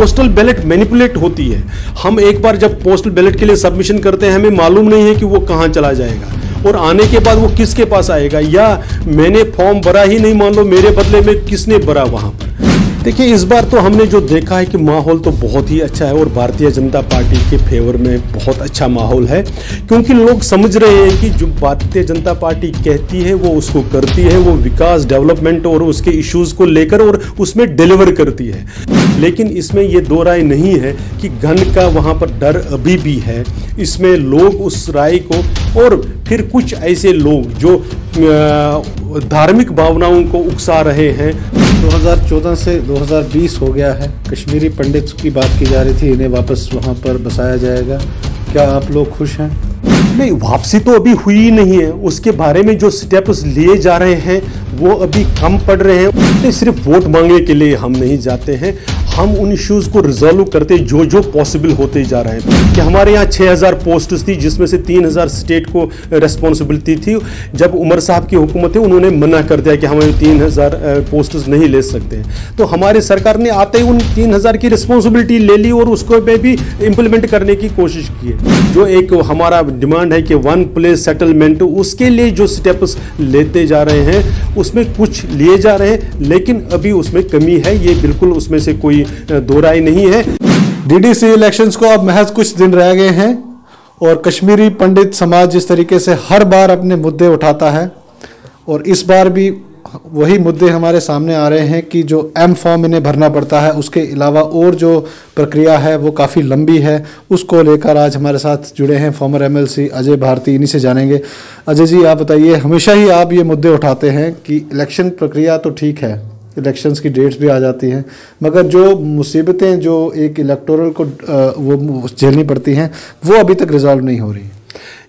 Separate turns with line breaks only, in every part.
Postal ballot manipulate होती है। हम एक बार जब पोस्टल बैलेट के लिए सबमिशन करते हैं, हमें मालूम नहीं है कि वो कहाँ चला जाएगा और आने के बाद वो किसके पास आएगा, या मैंने फॉर्म भरा ही नहीं, मान लो मेरे बदले में किसने भरा वहाँ पर। देखिए, इस बार तो हमने जो देखा है कि माहौल तो बहुत ही अच्छा है और भारतीय जनता पार्टी के फेवर में बहुत अच्छा माहौल है, क्योंकि लोग समझ रहे हैं कि जो भारतीय जनता पार्टी कहती है वो उसको करती है, वो विकास, डेवलपमेंट और उसके इश्यूज़ को लेकर और उसमें डिलीवर करती है। लेकिन इसमें ये दो राय नहीं है कि घन का वहाँ पर डर अभी भी है। इसमें लोग उस राय को, और फिर कुछ ऐसे लोग जो धार्मिक भावनाओं को उकसा रहे हैं।
2014 से 2020 हो गया है, कश्मीरी पंडित की बात की जा रही थी, इन्हें वापस वहाँ पर बसाया जाएगा। क्या आप लोग खुश हैं?
नहीं, वापसी तो अभी हुई ही नहीं है। उसके बारे में जो स्टेप्स लिए जा रहे हैं वो अभी कम पड़ रहे हैं। नहीं, सिर्फ वोट मांगने के लिए हम नहीं जाते हैं, हम उन इश्यूज़ को रिजॉल्व करते जो जो पॉसिबल होते जा रहे हैं। कि हमारे यहाँ 6000 पोस्ट्स थी, जिसमें से 3000 स्टेट को रेस्पॉन्सिबिलिटी थी। जब उमर साहब की हुकूमत है, उन्होंने मना कर दिया कि हम 3000 पोस्ट्स नहीं ले सकते। तो हमारी सरकार ने आते ही उन 3000 की रिस्पॉन्सिबिलिटी ले ली और उसको पे भी इम्प्लीमेंट करने की कोशिश की है। जो एक हमारा डिमांड है कि वन प्लेस सेटलमेंट, उसके लिए जो स्टेप्स लेते जा रहे हैं उसमें कुछ लिए जा रहे हैं, लेकिन अभी उसमें कमी है, ये बिल्कुल उसमें से कोई दो राय नहीं है।
डीडीसी इलेक्शंस को अब महज कुछ दिन रह गए हैं और कश्मीरी पंडित समाज जिस तरीके से हर बार अपने मुद्दे उठाता है, और इस बार भी वही मुद्दे हमारे सामने आ रहे हैं कि जो एम फॉर्म इन्हें भरना पड़ता है, उसके अलावा और जो प्रक्रिया है वो काफ़ी लंबी है। उसको लेकर आज हमारे साथ जुड़े हैं फॉर्मर एमएलसी अजय भारती, इन्हीं से जानेंगे। अजय जी, आप बताइए, हमेशा ही आप ये मुद्दे उठाते हैं कि इलेक्शन प्रक्रिया तो ठीक है, इलेक्शंस की डेट्स भी आ जाती हैं, मगर जो मुसीबतें जो एक इलेक्टोरल को वो झेलनी पड़ती हैं वो अभी तक रिजॉल्व नहीं हो रही।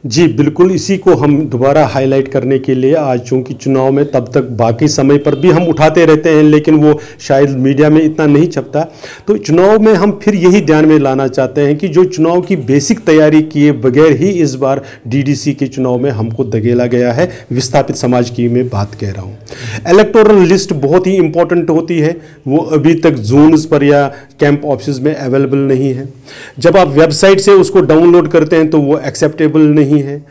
जी बिल्कुल, इसी को हम दोबारा हाईलाइट करने के लिए आज, चूँकि चुनाव में तब तक बाकी समय पर भी हम उठाते रहते हैं लेकिन वो शायद मीडिया में इतना नहीं छपता, तो चुनाव में हम फिर यही ध्यान में लाना चाहते हैं कि जो चुनाव की बेसिक तैयारी किए बगैर ही इस बार डीडीसी के चुनाव में हमको धकेला गया है। विस्थापित समाज की मैं बात कह रहा हूँ। इलेक्टोरल लिस्ट बहुत ही इंपॉर्टेंट होती है, वो अभी तक जोन्स पर या कैंप ऑफिस में अवेलेबल नहीं है। जब आप वेबसाइट से उसको डाउनलोड करते हैं तो वो एक्सेप्टेबल नहीं है।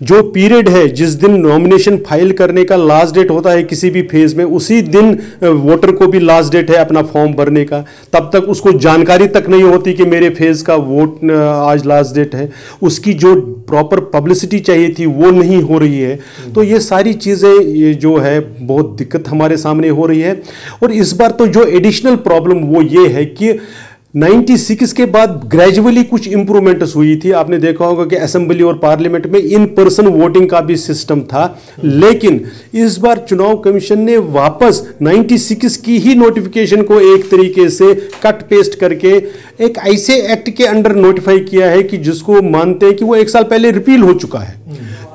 जो पीरियड है, जिस दिन नॉमिनेशन फाइल करने का लास्ट डेट होता है किसी भी फेज में, उसी दिन वोटर को भी लास्ट डेट है अपना फॉर्म भरने का। तब तक उसको जानकारी तक नहीं होती कि मेरे फेज का वोट आज लास्ट डेट है। उसकी जो प्रॉपर पब्लिसिटी चाहिए थी वो नहीं हो रही है। तो ये सारी चीज़ें ये जो है बहुत दिक्कत हमारे सामने हो रही है। और इस बार तो जो एडिशनल प्रॉब्लम वो ये है कि 96 के बाद ग्रेजुअली कुछ इंप्रूवमेंट्स हुई थी। आपने देखा होगा कि असेंबली और पार्लियामेंट में इन पर्सन वोटिंग का भी सिस्टम था, लेकिन इस बार चुनाव कमीशन ने वापस 96 की ही नोटिफिकेशन को एक तरीके से कट पेस्ट करके एक ऐसे एक्ट के अंडर नोटिफाई किया है कि जिसको मानते हैं कि वो 1 साल पहले रिपील हो चुका है।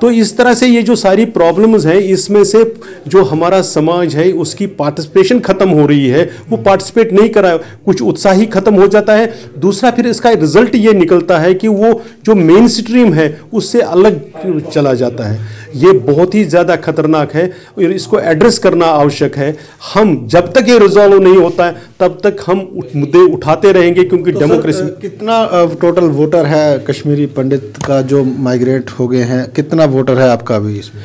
तो इस तरह से ये जो सारी प्रॉब्लम्स हैं, इसमें से जो हमारा समाज है उसकी पार्टिसिपेशन खत्म हो रही है, वो पार्टिसिपेट नहीं कर रहा है, कुछ उत्साह ही खत्म हो जाता है। दूसरा फिर इसका रिजल्ट ये निकलता है कि वो जो मेन स्ट्रीम है उससे अलग चला जाता है। ये बहुत ही ज़्यादा खतरनाक है और इसको एड्रेस करना आवश्यक है। हम जब तक ये रिजॉल्व नहीं होता है तब तक हम मुद्दे उठाते रहेंगे, क्योंकि डेमोक्रेसी।
कितना टोटल वोटर है कश्मीरी पंडित का जो माइग्रेट हो गए हैं, कितना वोटर है आपका अभी इसमें?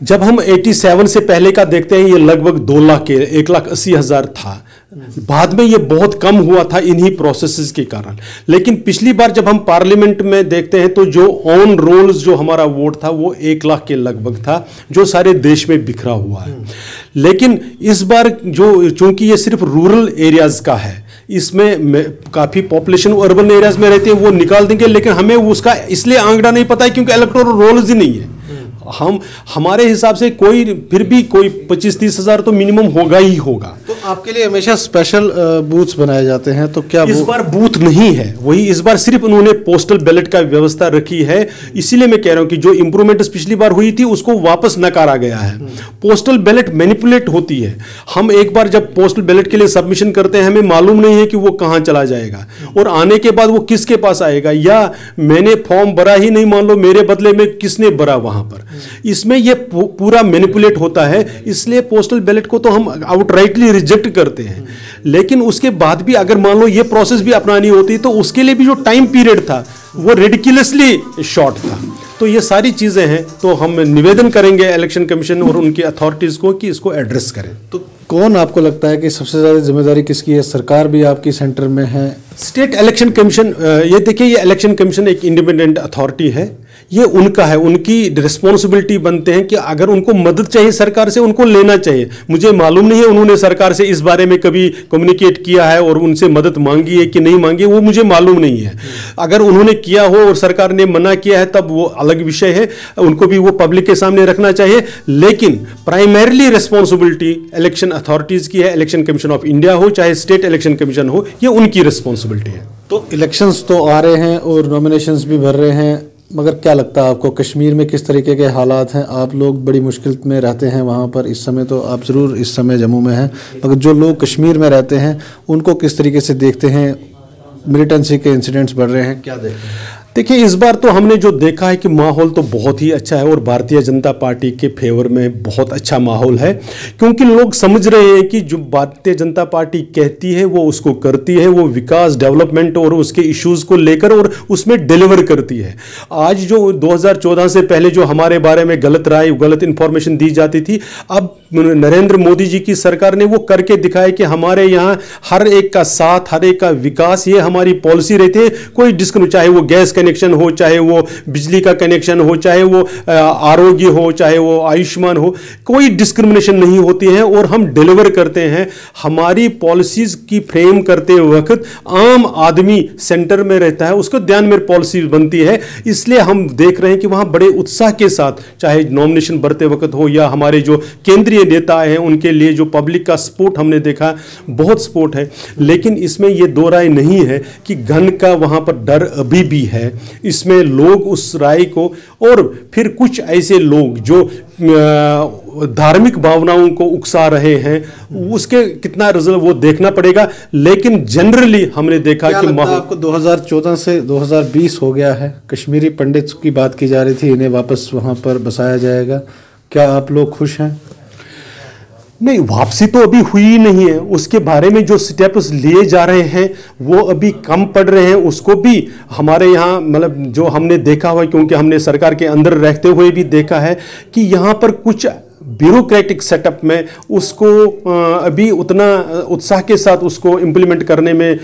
जब हम 87 से पहले का देखते हैं, ये लगभग 2 लाख के 1,80,000 था। बाद में ये बहुत कम हुआ था इन्हीं प्रोसेसेस के कारण। लेकिन पिछली बार जब हम पार्लियामेंट में देखते हैं तो जो ऑन रोल्स जो हमारा वोट था वो 1 लाख के लगभग था, जो सारे देश में बिखरा हुआ है। लेकिन इस बार जो, चूंकि ये सिर्फ रूरल एरियाज का है, इसमें काफ़ी पॉपुलेशन अर्बन एरियाज में रहती है, वो निकाल देंगे, लेकिन हमें उसका इसलिए आंकड़ा नहीं पता है क्योंकि इलेक्टोरल रोल्स ही नहीं है। हमारे हिसाब से कोई फिर भी कोई 25-30 हज़ार तो मिनिमम होगा ही होगा।
तो आपके लिए हमेशा स्पेशल बूथ्स बनाए जाते हैं, तो क्या
इस बार बूथ नहीं है, वही इस बार सिर्फ उन्होंने पोस्टल बैलेट का व्यवस्था रखी है। इसीलिए मैं कह रहा हूं कि जो इंप्रूवमेंट्स पिछली बार हुई थी उसको वापस नकारा गया है। पोस्टल बैलेट मैनिपुलेट होती है। हम एक बार जब पोस्टल बैलेट के लिए सबमिशन करते हैं, हमें मालूम नहीं है कि वो कहाँ चला जाएगा और आने के बाद वो किसके पास आएगा, या मैंने फॉर्म भरा ही नहीं, मान लो मेरे बदले में किसने भरा वहां पर। इसमें ये पूरा मैनिपुलेट होता है। इसलिए पोस्टल बैलेट को तो हम आउटराइटली रिजेक्ट रिजेक्ट करते हैं, लेकिन उसके बाद भी अगर मान लो ये प्रोसेस भी अपनानी होती तो उसके लिए भी जो टाइम पीरियड था वो रिडिकुलसली शॉर्ट था। तो ये सारी चीज़ें हैं, तो हम निवेदन करेंगे इलेक्शन कमीशन और उनकी अथॉरिटीज़ को कि इसको एड्रेस करें।
तो कौन आपको लगता है कि सबसे ज़्यादा जिम्मेदारी किसकी है? सरकार भी आपकी सेंटर में है,
स्टेट इलेक्शन कमीशन, ये देखिए ये इलेक्शन कमीशन एक इंडिपेंडेंट अथॉरिटी है, ये उनका है, उनकी रिस्पॉन्सिबिलिटी बनते हैं कि अगर उनको मदद चाहिए सरकार से उनको लेना चाहिए। मुझे मालूम नहीं है उन्होंने सरकार से इस बारे में कभी कम्युनिकेट किया है और उनसे मदद मांगी है कि नहीं मांगी, वो मुझे मालूम नहीं है। अगर उन्होंने किया हो और सरकार ने मना किया है तब वो अलग विषय है, उनको भी वो पब्लिक के सामने रखना चाहिए, लेकिन प्राइमरीली रिस्पॉन्सिबिलिटी इलेक्शन अथॉरिटीज़ की है। इलेक्शन कमीशन ऑफ इंडिया हो चाहे स्टेट इलेक्शन कमीशन हो, ये उनकी रिस्पॉन्सिबिलिटी है।
तो इलेक्शंस तो आ रहे हैं और नॉमिनेशंस भी भर रहे हैं, मगर क्या लगता है आपको कश्मीर में किस तरीके के हालात हैं? आप लोग बड़ी मुश्किल में रहते हैं वहाँ पर, इस समय तो आप ज़रूर इस समय जम्मू में हैं, मगर जो लोग कश्मीर में रहते हैं उनको किस तरीके से देखते हैं? मिलिटेंसी के इंसिडेंट्स बढ़ रहे हैं, क्या देखते हैं?
देखिए इस बार तो हमने जो देखा है कि माहौल तो बहुत ही अच्छा है और भारतीय जनता पार्टी के फेवर में बहुत अच्छा माहौल है, क्योंकि लोग समझ रहे हैं कि जो भारतीय जनता पार्टी कहती है वो उसको करती है, वो विकास डेवलपमेंट और उसके इश्यूज़ को लेकर और उसमें डिलीवर करती है। आज जो 2014 से पहले जो हमारे बारे में गलत राय, गलत इंफॉर्मेशन दी जाती थी, अब नरेंद्र मोदी जी की सरकार ने वो करके दिखाया कि हमारे यहाँ हर एक का साथ, हर एक का विकास, ये हमारी पॉलिसी रहती है। कोई डिस्क्रिमिनेशन, चाहे वो गैस कनेक्शन हो, चाहे वो बिजली का कनेक्शन हो, चाहे वो आरोग्य हो, चाहे वो आयुष्मान हो, कोई डिस्क्रिमिनेशन नहीं होती है और हम डिलीवर करते हैं। हमारी पॉलिसीज की फ्रेम करते वक्त आम आदमी सेंटर में रहता है, उसको ध्यान में पॉलिसी बनती है, इसलिए हम देख रहे हैं कि वहाँ बड़े उत्साह के साथ, चाहे नॉमिनेशन भरते वक्त हो या हमारे जो केंद्रीय नेता हैं उनके लिए जो पब्लिक का सपोर्ट हमने देखा, बहुत सपोर्ट है। लेकिन इसमें ये दो राय नहीं है कि गन का वहाँ पर डर अभी भी है। इसमें लोग उस राय को, और फिर कुछ ऐसे लोग जो धार्मिक भावनाओं को उकसा रहे हैं, उसके कितना रिजल्ट वो देखना पड़ेगा। लेकिन जनरली हमने देखा कि
आपको 2014 से 2020 हो गया है, कश्मीरी पंडित की बात की जा रही थी, इन्हें वापस वहां पर बसाया जाएगा, क्या आप लोग खुश हैं?
नहीं, वापसी तो अभी हुई नहीं है, उसके बारे में जो स्टेप्स लिए जा रहे हैं वो अभी कम पड़ रहे हैं। उसको भी हमारे यहाँ मतलब जो हमने देखा हुआ, क्योंकि हमने सरकार के अंदर रहते हुए भी देखा है कि यहाँ पर कुछ ब्यूरोक्रेटिक सेटअप में उसको अभी उतना उत्साह के साथ उसको इम्प्लीमेंट करने में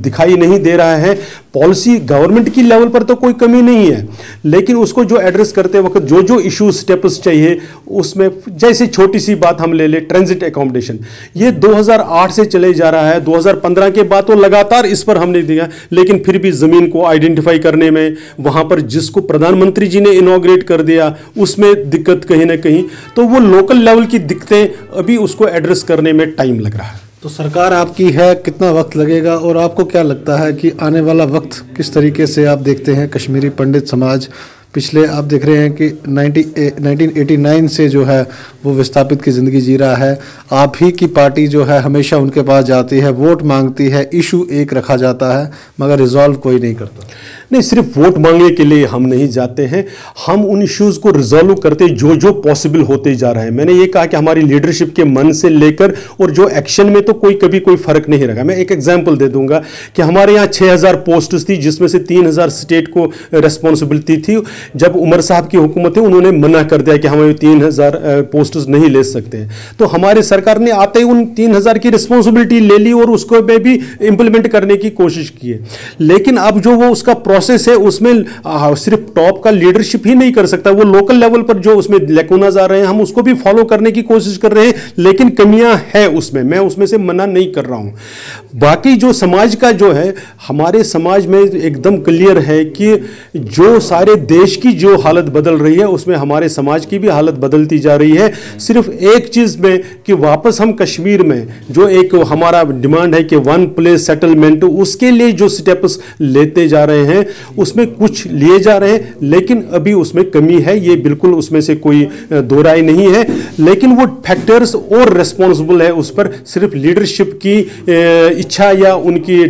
दिखाई नहीं दे रहा है। पॉलिसी गवर्नमेंट की लेवल पर तो कोई कमी नहीं है, लेकिन उसको जो एड्रेस करते वक्त जो जो इशू स्टेप्स चाहिए उसमें, जैसे छोटी सी बात हम ले ले, ट्रांजिट एकोमोडेशन, ये 2008 से चले जा रहा है, 2015 के बाद तो लगातार इस पर हमने दिया, लेकिन फिर भी ज़मीन को आइडेंटिफाई करने में, वहाँ पर जिसको प्रधानमंत्री जी ने इनॉग्रेट कर दिया उसमें दिक्कत कहीं ना कहीं, तो वो लोकल लेवल की दिक्कतें अभी उसको एड्रेस करने में टाइम लग रहा है।
तो सरकार आपकी है, कितना वक्त लगेगा और आपको क्या लगता है कि आने वाला वक्त किस तरीके से आप देखते हैं? कश्मीरी पंडित समाज पिछले आप देख रहे हैं कि 1989 से जो है वो विस्थापित की ज़िंदगी जी रहा है। आप ही की पार्टी जो है हमेशा उनके पास जाती है, वोट मांगती है, इशू एक रखा जाता है, मगर रिजॉल्व कोई नहीं करता।
नहीं, सिर्फ वोट मांगने के लिए हम नहीं जाते हैं, हम उन इश्यूज़ को रिजॉल्व करते जो जो पॉसिबल होते जा रहे हैं। मैंने ये कहा कि हमारी लीडरशिप के मन से लेकर और जो एक्शन में तो कभी कोई फर्क नहीं रखा। मैं एक एग्जांपल दे दूंगा कि हमारे यहाँ 6000 पोस्ट्स थी, जिसमें से 3000 स्टेट को रिस्पॉन्सिबिलिटी थी। जब उमर साहब की हुकूमत है, उन्होंने मना कर दिया कि हम 3000 पोस्ट्स नहीं ले सकते हैं, तो हमारी सरकार ने आते ही उन 3000 की रिस्पॉन्सिबिलिटी ले ली और उसको भी इंप्लीमेंट करने की कोशिश की है। लेकिन अब जो वो उसका प्रोसेस है उसमें सिर्फ टॉप का लीडरशिप ही नहीं कर सकता, वो लोकल लेवल पर जो उसमें लेकुनाज आ रहे हैं हम उसको भी फॉलो करने की कोशिश कर रहे हैं, लेकिन कमियां है उसमें, मैं उसमें से मना नहीं कर रहा हूं। बाकी जो समाज का जो है, हमारे समाज में एकदम क्लियर है कि जो सारे देश की जो हालत बदल रही है उसमें हमारे समाज की भी हालत बदलती जा रही है। सिर्फ एक चीज में कि वापस हम कश्मीर में जो एक हमारा डिमांड है कि वन प्लेस सेटलमेंट, उसके लिए जो स्टेप्स लेते जा रहे हैं हैं उसमें कुछ लिए जा रहे हैं, लेकिन अभी उसमें कमी है, ये बिल्कुल उसमें से कोई दो राय नहीं है। लेकिन वो फैक्टर्स और रिस्पॉन्सिबल है, उस पर सिर्फ लीडरशिप की इच्छा या उनकी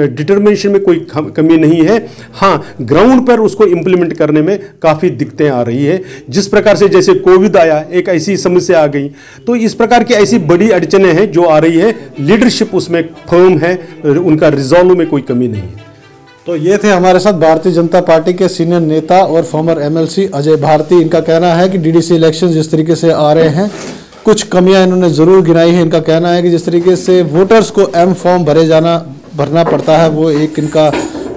डिटर्मिनेशन में कोई कमी नहीं है। हाँ, ग्राउंड पर उसको इंप्लीमेंट करने में काफ़ी दिक्कतें आ रही है। जिस प्रकार से जैसे कोविड आया, एक ऐसी समस्या आ गई, तो इस प्रकार की ऐसी बड़ी अड़चनें हैं जो आ रही है, लीडरशिप उसमें फर्म है, उनका रिजॉल्व में कोई कमी नहीं है।
तो ये थे हमारे साथ भारतीय जनता पार्टी के सीनियर नेता और फॉर्मर एमएलसी अजय भारती। इनका कहना है कि डीडीसी इलेक्शन जिस तरीके से आ रहे हैं, कुछ कमियां इन्होंने ज़रूर गिनाई है। इनका कहना है कि जिस तरीके से वोटर्स को एम फॉर्म भरना पड़ता है, वो एक इनका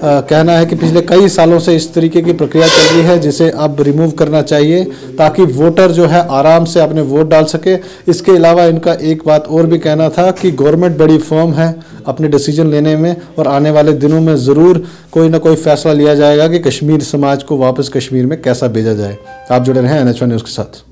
कहना है कि पिछले कई सालों से इस तरीके की प्रक्रिया चल रही है, जिसे अब रिमूव करना चाहिए ताकि वोटर जो है आराम से अपने वोट डाल सके। इसके अलावा इनका एक बात और भी कहना था कि गवर्नमेंट बड़ी फर्म है अपने डिसीजन लेने में, और आने वाले दिनों में ज़रूर कोई ना कोई फैसला लिया जाएगा कि कश्मीर समाज को वापस कश्मीर में कैसा भेजा जाए। आप जुड़े रहें NH1 न्यूज़ के साथ।